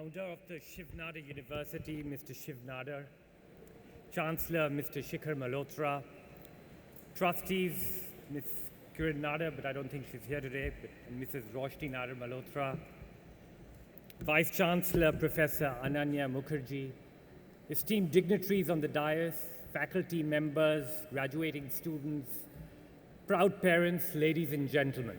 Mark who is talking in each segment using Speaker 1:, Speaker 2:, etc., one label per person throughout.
Speaker 1: founder of the Shiv Nadar University, Mr. Shiv Nadar, Chancellor, Mr. Shikhar Malhotra, trustees, Ms. Kiran Nadar, but I don't think she's here today, and Mrs. Roshni Nadar Malhotra, Vice Chancellor, Professor Ananya Mukherjee, esteemed dignitaries on the dais, faculty members, graduating students, proud parents, ladies and gentlemen.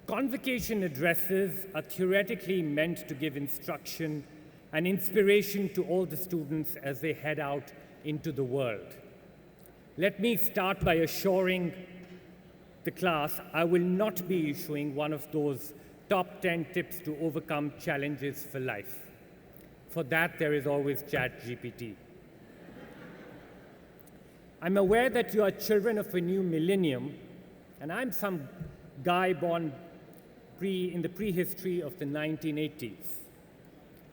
Speaker 1: Convocation addresses are theoretically meant to give instruction and inspiration to all the students as they head out into the world. Let me start by assuring the class I will not be issuing one of those top 10 tips to overcome challenges for life. For that, there is always ChatGPT. I'm aware that you are children of a new millennium, and I'm some guy born in the prehistory of the 1980s.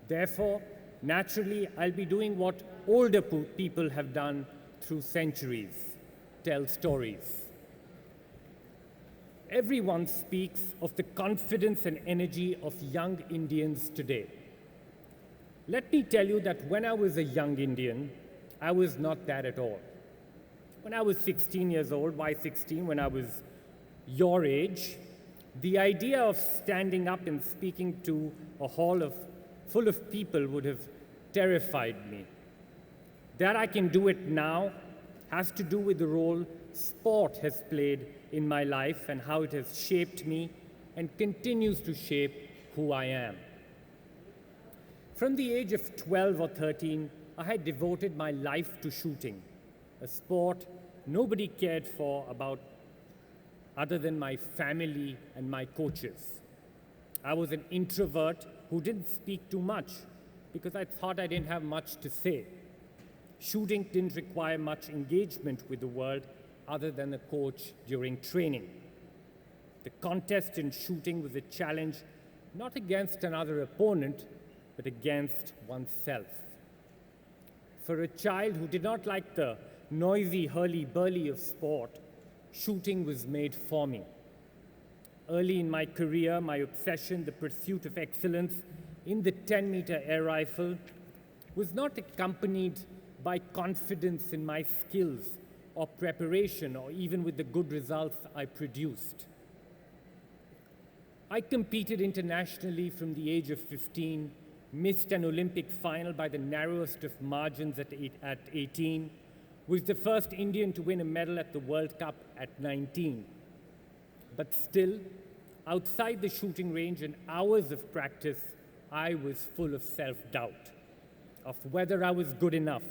Speaker 1: Therefore, naturally, I'll be doing what older people have done through centuries, tell stories. Everyone speaks of the confidence and energy of young Indians today. Let me tell you that when I was a young Indian, I was not that at all. When I was 16 years old, why 16? When I was your age, the idea of standing up and speaking to a hall full of people would have terrified me. That I can do it now has to do with the role sport has played in my life and how it has shaped me and continues to shape who I am. From the age of 12 or 13, I had devoted my life to shooting, a sport nobody cared for about other than my family and my coaches. I was an introvert who didn't speak too much because I thought I didn't have much to say. Shooting didn't require much engagement with the world other than a coach during training. The contest in shooting was a challenge not against another opponent, but against oneself. For a child who did not like the noisy hurly-burly of sport, shooting was made for me. Early in my career, my obsession, the pursuit of excellence in the 10-meter air rifle, was not accompanied by confidence in my skills or preparation or even with the good results I produced. I competed internationally from the age of 15, missed an Olympic final by the narrowest of margins at 18, was the first Indian to win a medal at the World Cup at 19. But still, outside the shooting range and hours of practice, I was full of self-doubt of whether I was good enough,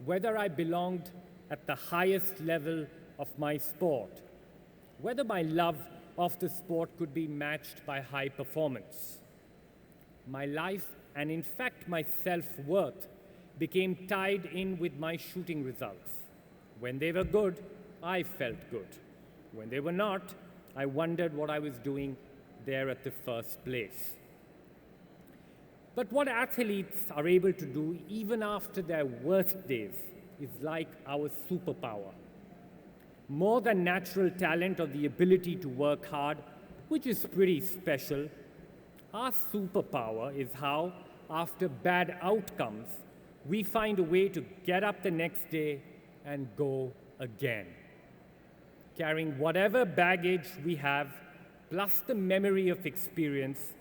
Speaker 1: whether I belonged at the highest level of my sport, whether my love of the sport could be matched by high performance. My life, and in fact my self-worth, became tied in with my shooting results. When they were good, I felt good. When they were not, I wondered what I was doing there at the first place. But what athletes are able to do even after their worst days is like our superpower. More than natural talent or the ability to work hard, which is pretty special, our superpower is how, after bad outcomes, we find a way to get up the next day and go again. Carrying whatever baggage we have, plus the memory of experience,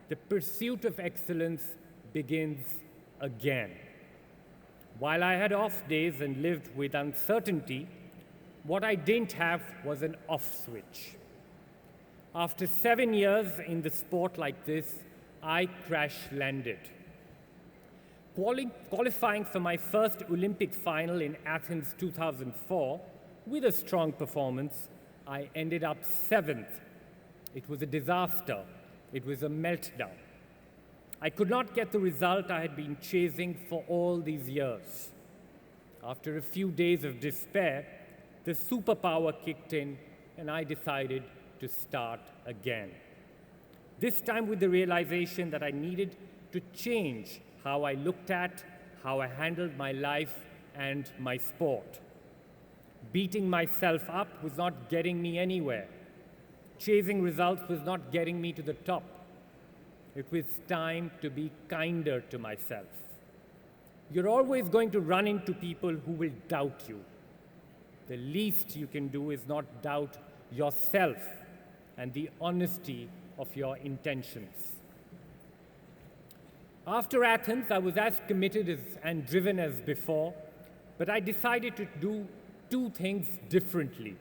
Speaker 1: the pursuit of excellence begins again. While I had off days and lived with uncertainty, what I didn't have was an off switch. After 7 years in the sport like this, I crash-landed. Qualifying for my first Olympic final in Athens 2004, with a strong performance, I ended up 7th. It was a disaster. It was a meltdown. I could not get the result I had been chasing for all these years. After a few days of despair, the superpower kicked in and I decided to start again. This time with the realization that I needed to change how I looked at, how I handled my life and my sport. Beating myself up was not getting me anywhere. Chasing results was not getting me to the top. it was time to be kinder to myself. You're always going to run into people who will doubt you. The least you can do is not doubt yourself and the honesty of your intentions. After Athens, I was as committed and driven as before, but I decided to do two things differently.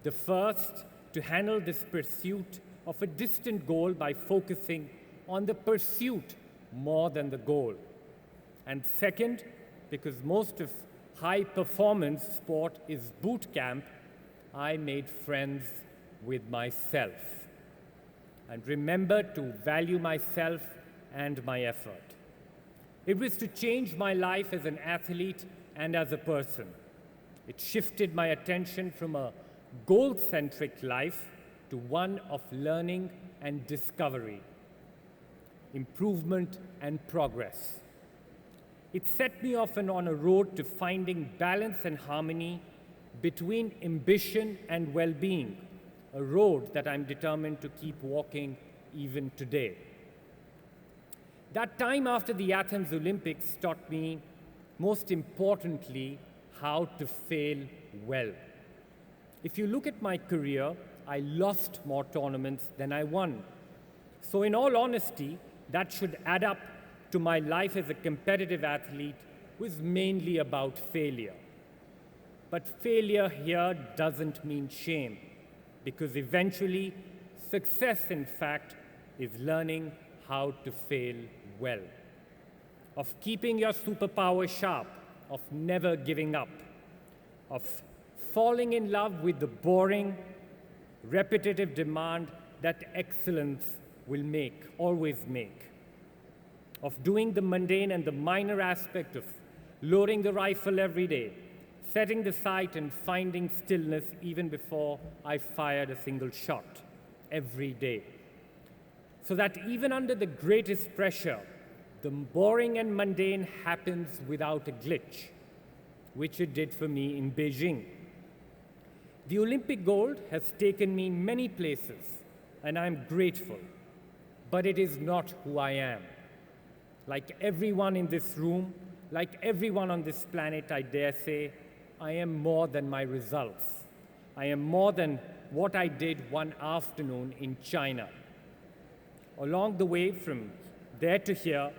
Speaker 1: The first, to handle this pursuit of a distant goal by focusing on the pursuit more than the goal. And second, because most of high-performance sport is boot camp, I made friends with myself and remembered to value myself and my effort. It was to change my life as an athlete and as a person. It shifted my attention from a goal-centric life to one of learning and discovery, improvement and progress. It set me off on a road to finding balance and harmony between ambition and well-being, a road that I'm determined to keep walking even today. That time after the Athens Olympics taught me, most importantly, how to fail well. If you look at my career, I lost more tournaments than I won. So in all honesty, that should add up to my life as a competitive athlete was mainly about failure. But failure here doesn't mean shame, because eventually success, in fact, is learning how to fail well, of keeping your superpower sharp, of never giving up, of falling in love with the boring, repetitive demand that excellence will always make, of doing the mundane and the minor aspect of loading the rifle every day, setting the sight and finding stillness even before I fired a single shot every day. So that even under the greatest pressure, the boring and mundane happens without a glitch, which it did for me in Beijing. The Olympic gold has taken me many places, and I'm grateful, but it is not who I am. Like everyone in this room, like everyone on this planet, I dare say, I am more than my results. I am more than what I did one afternoon in China. Along the way from there to here,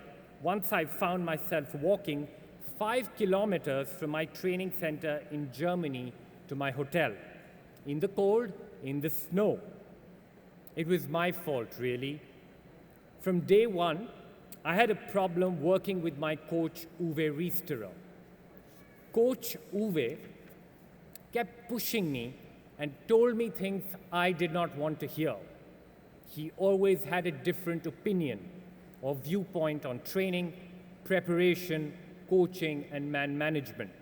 Speaker 1: once I found myself walking 5 kilometers from my training center in Germany to my hotel, in the cold, in the snow. It was my fault, really. From day one, I had a problem working with my coach, Uwe Riesterer. Coach Uwe kept pushing me and told me things I did not want to hear. He always had a different opinion or viewpoint on training, preparation, coaching, and man management.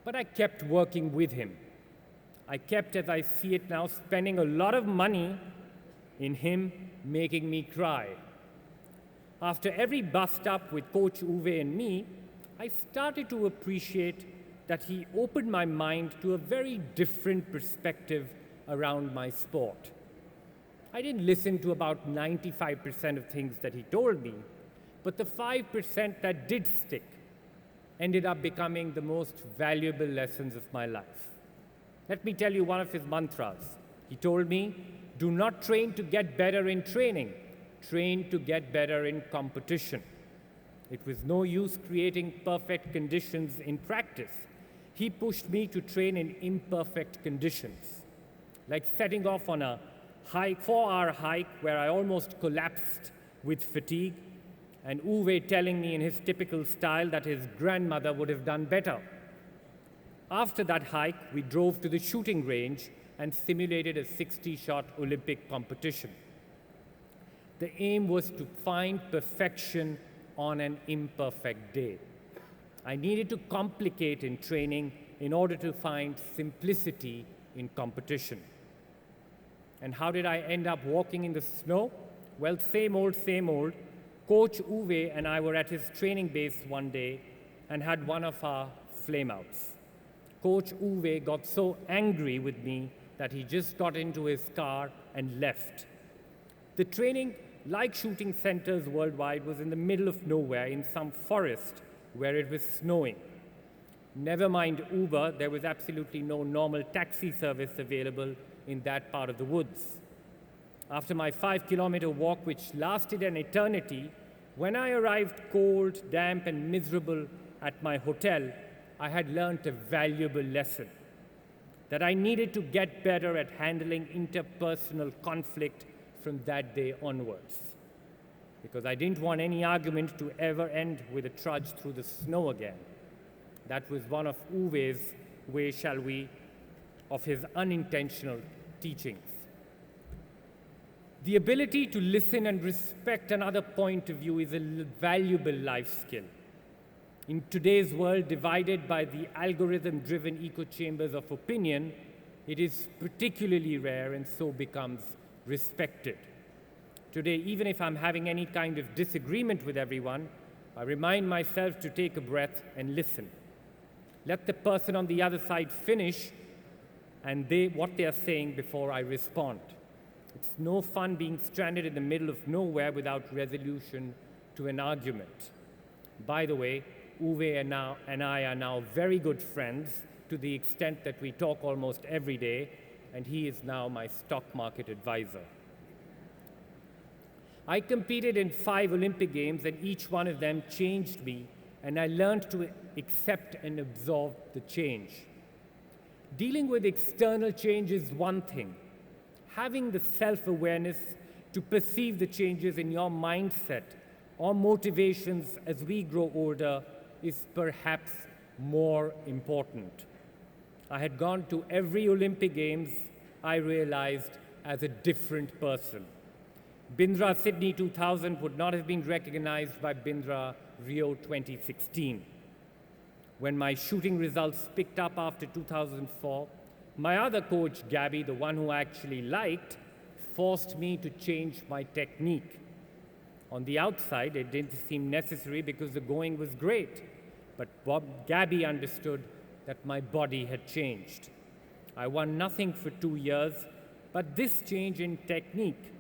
Speaker 1: But I kept working with him. I kept, as I see it now, spending a lot of money in him making me cry. After every bust-up with Coach Uwe and me, I started to appreciate that he opened my mind to a very different perspective around my sport. I didn't listen to about 95% of things that he told me, but the 5% that did stick ended up becoming the most valuable lessons of my life. Let me tell you one of his mantras. He told me, do not train to get better in training, train to get better in competition. It was no use creating perfect conditions in practice. He pushed me to train in imperfect conditions, like setting off on a 4-hour hike where I almost collapsed with fatigue, and Uwe telling me in his typical style that his grandmother would have done better. After that hike, we drove to the shooting range and simulated a 60-shot Olympic competition. The aim was to find perfection on an imperfect day. I needed to complicate in training in order to find simplicity in competition. And how did I end up walking in the snow? Well, same old, same old. Coach Uwe and I were at his training base one day and had one of our flameouts. Coach Uwe got so angry with me that he just got into his car and left. The training like shooting centers worldwide, was in the middle of nowhere in some forest where it was snowing. Never mind Uber, there was absolutely no normal taxi service available in that part of the woods. After my 5-kilometer walk, which lasted an eternity, when I arrived cold, damp, and miserable at my hotel, I had learned a valuable lesson: that I needed to get better at handling interpersonal conflict from that day onwards, because I didn't want any argument to ever end with a trudge through the snow again. That was one of Uwe's of his unintentional teachings. The ability to listen and respect another point of view is a valuable life skill. In today's world divided by the algorithm-driven echo chambers of opinion, it is particularly rare and so becomes respected. Today, even if I'm having any kind of disagreement with everyone, I remind myself to take a breath and listen. Let the person on the other side finish what they are saying before I respond. It's no fun being stranded in the middle of nowhere without resolution to an argument. By the way, Uwe and I are now very good friends to the extent that we talk almost every day, and he is now my stock market advisor. I competed in 5 Olympic Games, and each one of them changed me, and I learned to accept and absorb the change. Dealing with external change is one thing. Having the self-awareness to perceive the changes in your mindset or motivations as we grow older is perhaps more important. I had gone to every Olympic Games, I realized, as a different person. Bindra Sydney 2000 would not have been recognized by Bindra Rio 2016. When my shooting results picked up after 2004, my other coach, Gabby, the one who I actually liked, forced me to change my technique. On the outside, it didn't seem necessary because the going was great, but Gabby understood that my body had changed. I won nothing for 2 years, but this change in technique,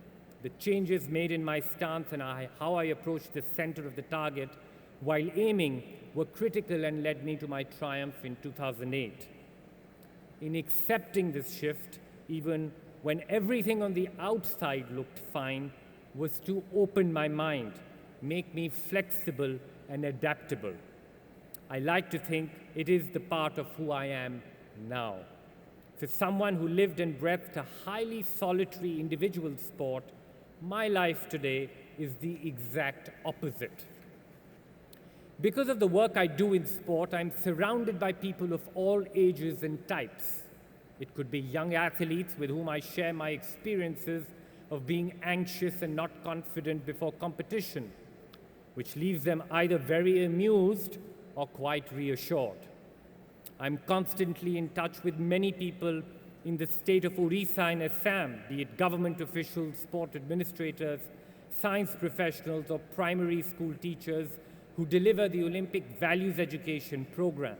Speaker 1: the changes made in my stance and how I approached the center of the target while aiming, were critical and led me to my triumph in 2008. In accepting this shift, even when everything on the outside looked fine, was to open my mind, make me flexible and adaptable. I like to think it is the part of who I am now. For someone who lived and breathed a highly solitary individual sport, my life today is the exact opposite. Because of the work I do in sport, I'm surrounded by people of all ages and types. It could be young athletes with whom I share my experiences of being anxious and not confident before competition, which leaves them either very amused or quite reassured. I'm constantly in touch with many people in the state of Orissa and Assam, be it government officials, sport administrators, science professionals, or primary school teachers who deliver the Olympic Values Education Program.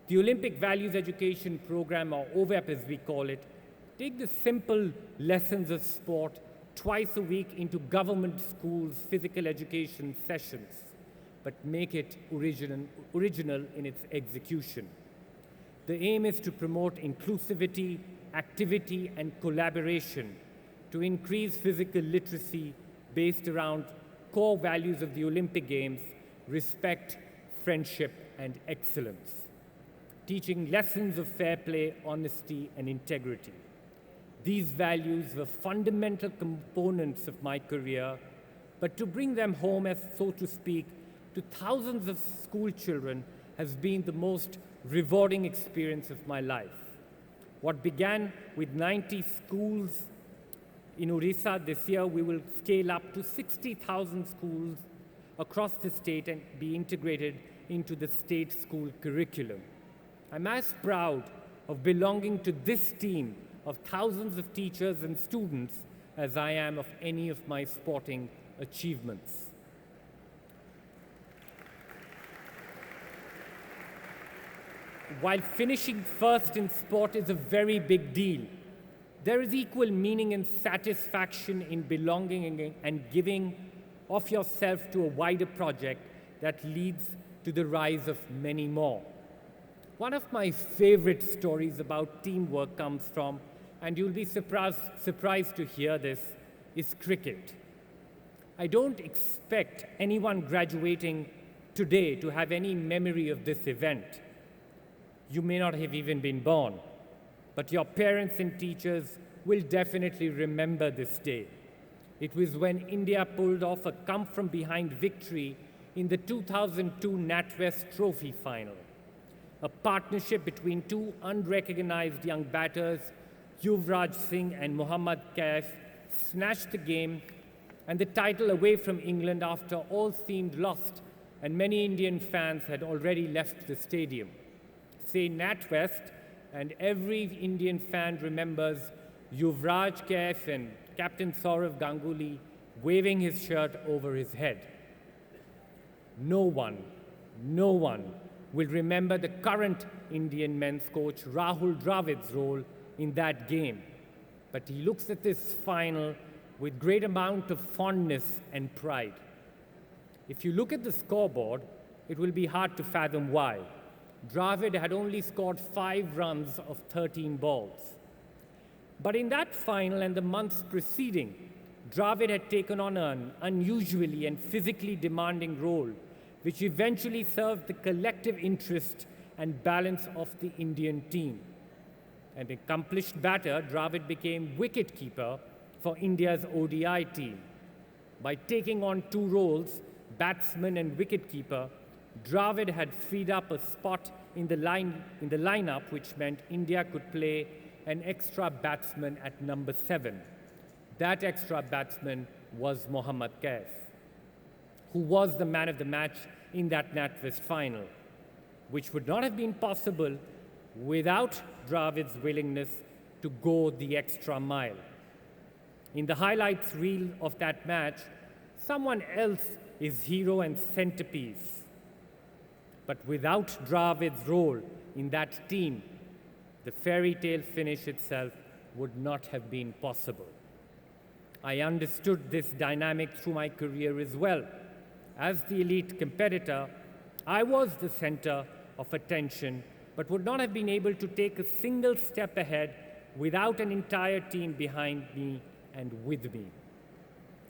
Speaker 1: The Olympic Values Education Program, or OVEP as we call it, take the simple lessons of sport twice a week into government schools' physical education sessions, but make it original in its execution. The aim is to promote inclusivity, activity, and collaboration to increase physical literacy based around core values of the Olympic Games: respect, friendship, and excellence. Teaching lessons of fair play, honesty, and integrity. These values were fundamental components of my career, but to bring them home, as so to speak, to thousands of school children has been the most rewarding experience of my life. What began with 90 schools in Orissa, this year we will scale up to 60,000 schools across the state and be integrated into the state school curriculum. I'm as proud of belonging to this team of thousands of teachers and students as I am of any of my sporting achievements. While finishing first in sport is a very big deal, there is equal meaning and satisfaction in belonging and giving of yourself to a wider project that leads to the rise of many more. One of my favorite stories about teamwork comes from, and you'll be surprised to hear this, is cricket. I don't expect anyone graduating today to have any memory of this event. You may not have even been born, but your parents and teachers will definitely remember this day. It was when India pulled off a come-from-behind victory in the 2002 NatWest Trophy final. A partnership between two unrecognized young batters, Yuvraj Singh and Mohammad Kaif, snatched the game and the title away from England after all seemed lost and many Indian fans had already left the stadium. Say NatWest, and every Indian fan remembers Yuvraj Kaif and Captain Saurav Ganguly waving his shirt over his head. No one will remember the current Indian men's coach Rahul Dravid's role in that game. But he looks at this final with great amount of fondness and pride. If you look at the scoreboard, it will be hard to fathom why. Dravid had only scored 5 runs of 13 balls. But in that final and the months preceding, Dravid had taken on an unusually and physically demanding role, which eventually served the collective interest and balance of the Indian team. An accomplished batter, Dravid became wicketkeeper for India's ODI team. By taking on 2 roles, batsman and wicketkeeper, Dravid had freed up a spot in the lineup, which meant India could play an extra batsman at number 7. That extra batsman was Mohammad Kaif, who was the man of the match in that NatWest final, which would not have been possible without Dravid's willingness to go the extra mile. In the highlights reel of that match, someone else is hero and centerpiece. But without Dravid's role in that team, the fairy tale finish itself would not have been possible. I understood this dynamic through my career as well. As the elite competitor, I was the center of attention, but would not have been able to take a single step ahead without an entire team behind me and with me,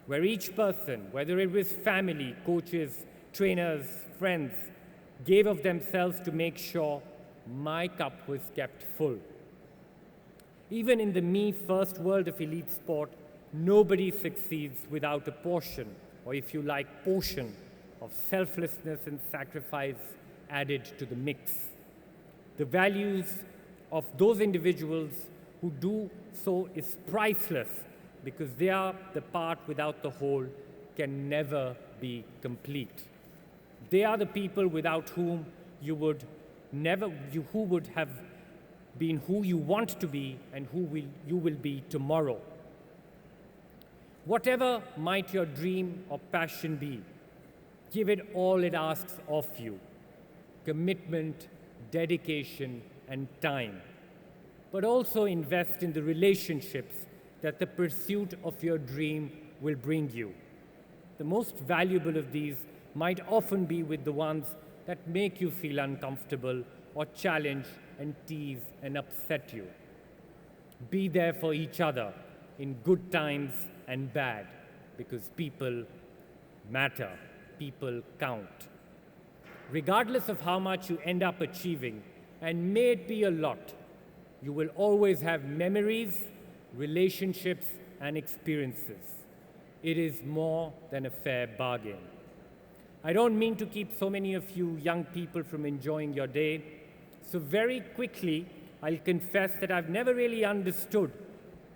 Speaker 1: where each person, whether it was family, coaches, trainers, friends, gave of themselves to make sure my cup was kept full. Even in the me-first world of elite sport, nobody succeeds without a portion, or if you like, portion, of selflessness and sacrifice added to the mix. The values of those individuals who do so is priceless, because they are the part without the whole can never be complete. They are the people without whom you would have been who you want to be and you will be tomorrow. Whatever might your dream or passion be, give it all it asks of you: commitment, dedication, and time. But also invest in the relationships that the pursuit of your dream will bring you. The most valuable of these might often be with the ones that make you feel uncomfortable or challenge and tease and upset you. Be there for each other in good times and bad, because people matter, people count. Regardless of how much you end up achieving, and may it be a lot, you will always have memories, relationships, and experiences. It is more than a fair bargain. I don't mean to keep so many of you young people from enjoying your day, so very quickly, I'll confess that I've never really understood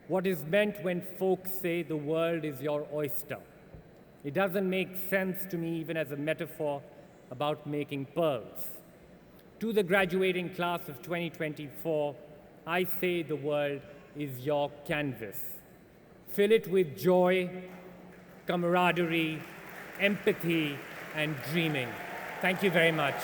Speaker 1: what is meant when folks say the world is your oyster. It doesn't make sense to me even as a metaphor about making pearls. To the graduating class of 2024, I say the world is your canvas. Fill it with joy, camaraderie, empathy, and dreaming. Thank you very much.